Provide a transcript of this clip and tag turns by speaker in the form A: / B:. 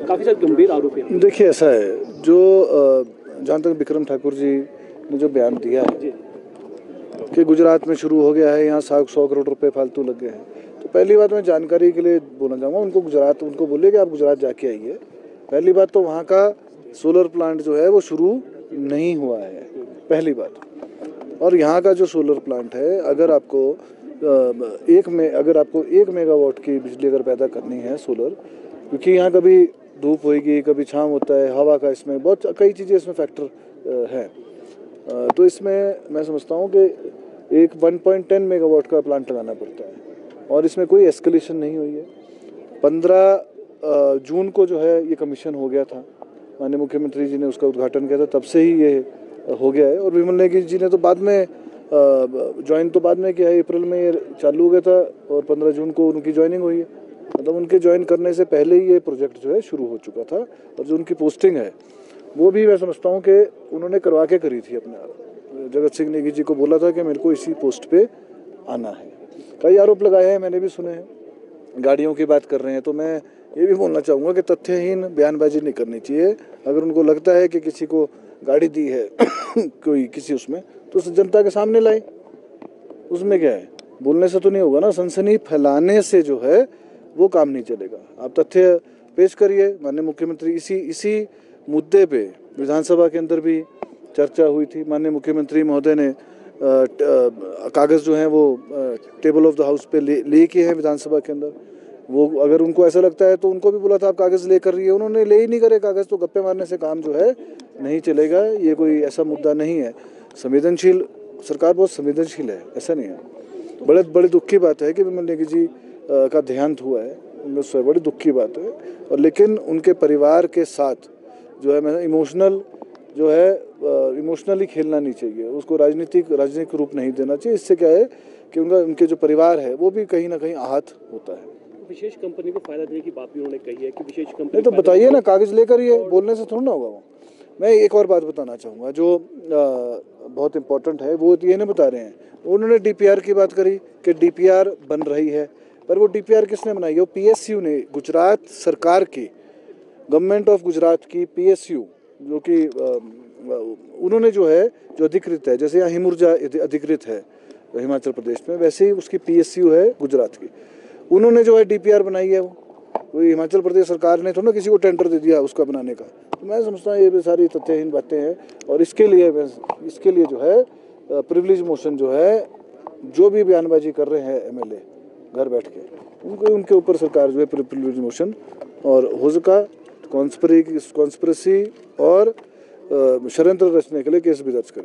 A: काफ़ी सारे गंभीर आरोप हैं।
B: देखिए ऐसा है, जो जहाँ तक विक्रम ठाकुर जी ने जो बयान दिया है कि गुजरात में शुरू हो गया है, यहाँ 100 करोड़ रुपए फालतू लग गए हैं, तो पहली बात मैं जानकारी के लिए बोलना चाहूँगा उनको बोलिए कि आप गुजरात जाके आइए। पहली बात तो वहाँ का सोलर प्लांट जो है वो शुरू नहीं हुआ है, पहली बात। और यहाँ का जो सोलर प्लांट है, अगर आपको 1 मेगावाट की बिजली अगर पैदा करनी है सोलर, क्योंकि यहाँ कभी धूप होएगी, कभी छाँव होता है, हवा का इसमें बहुत कई चीज़ें इसमें फैक्टर है, तो इसमें मैं समझता हूँ कि एक 1.10 मेगावाट का प्लांट लगाना पड़ता है और इसमें कोई एस्केलेशन नहीं हुई है। 15 जून को जो है ये कमीशन हो गया था, माननीय मुख्यमंत्री जी ने उसका उद्घाटन किया था, तब से ही ये हो गया है। और विमल नेगी जी ने तो बाद में ज्वाइन तो बाद में किया है, अप्रैल में ये चालू हो गया था और 15 जून को उनकी ज्वाइनिंग हुई है। मतलब उनके ज्वाइन करने से पहले ही ये प्रोजेक्ट जो है शुरू हो चुका था। और जो उनकी पोस्टिंग है वो भी मैं समझता हूँ कि उन्होंने करवा के करी थी अपने आप। जगत सिंह नेगी जी को बोला था कि मेरे को इसी पोस्ट पे आना है। कई आरोप लगाए हैं, मैंने भी सुने हैं, गाड़ियों की बात कर रहे हैं, तो मैं ये भी बोलना चाहूँगा कि तथ्यहीन बयानबाजी नहीं करनी चाहिए। अगर उनको लगता है कि किसी को गाड़ी दी है कोई किसी उसमें, तो उस जनता के सामने लाए, उसमें क्या है, बोलने से तो नहीं होगा ना, सनसनी फैलाने से जो है वो काम नहीं चलेगा। आप तथ्य पेश करिए। माननीय मुख्यमंत्री इसी मुद्दे पे विधानसभा के अंदर भी चर्चा हुई थी। माननीय मुख्यमंत्री महोदय ने कागज़ जो हैं वो टेबल ऑफ द हाउस पे लेके हैं विधानसभा के अंदर। वो अगर उनको ऐसा लगता है तो उनको भी बोला था आप कागज़ ले कर रही है, उन्होंने ले ही नहीं करे कागज़, तो गप्पे मारने से काम जो है नहीं चलेगा। ये कोई ऐसा मुद्दा नहीं है। संवेदनशील सरकार बहुत संवेदनशील है, ऐसा नहीं है। बड़े दुख की बात है कि विमल नेगी जी का देहांत हुआ है, उससे बड़ी दुख की बात है। और लेकिन उनके परिवार के साथ जो है मैं इमोशनली खेलना नहीं चाहिए, उसको राजनीतिक रूप नहीं देना चाहिए। इससे क्या है कि उनके जो परिवार है वो भी कहीं ना कहीं आहत होता है।
A: विशेष कंपनी को फायदा देने की बात भी उन्होंने कही है कि विशेष कंपनी
B: नहीं तो बताइए ना, कागज लेकर ये बोलने से थोड़ा ना होगा वो। मैं एक और बात बताना चाहूँगा जो बहुत इम्पोर्टेंट है, वो ये नहीं बता रहे हैं। उन्होंने डीपीआर की बात करी कि डीपीआर बन रही है, पर वो डीपीआर किसने बनाई है? वो पीएसयू ने, गुजरात सरकार की, गवर्नमेंट ऑफ गुजरात की पीएसयू, जो कि उन्होंने जो है जो अधिकृत है, जैसे यहाँ हिमुर्जा अधिकृत है हिमाचल प्रदेश में, वैसे ही उसकी पीएसयू है गुजरात की। उन्होंने जो है डीपीआर बनाई है, वो कोई हिमाचल प्रदेश सरकार ने तो ना किसी को टेंडर दे दिया उसका बनाने का। तो मैं समझता हूँ ये सारी तथ्यहीन बातें हैं। और इसके लिए जो है प्रिविलेज मोशन जो है, जो भी बयानबाजी कर रहे हैं एमएलए घर बैठ के, उनके ऊपर सरकार जो है प्रिविलेज मोशन और हो सका कॉन्स्पिरेसी और षड्यंत्र रचने के लिए केस भी दर्ज करी।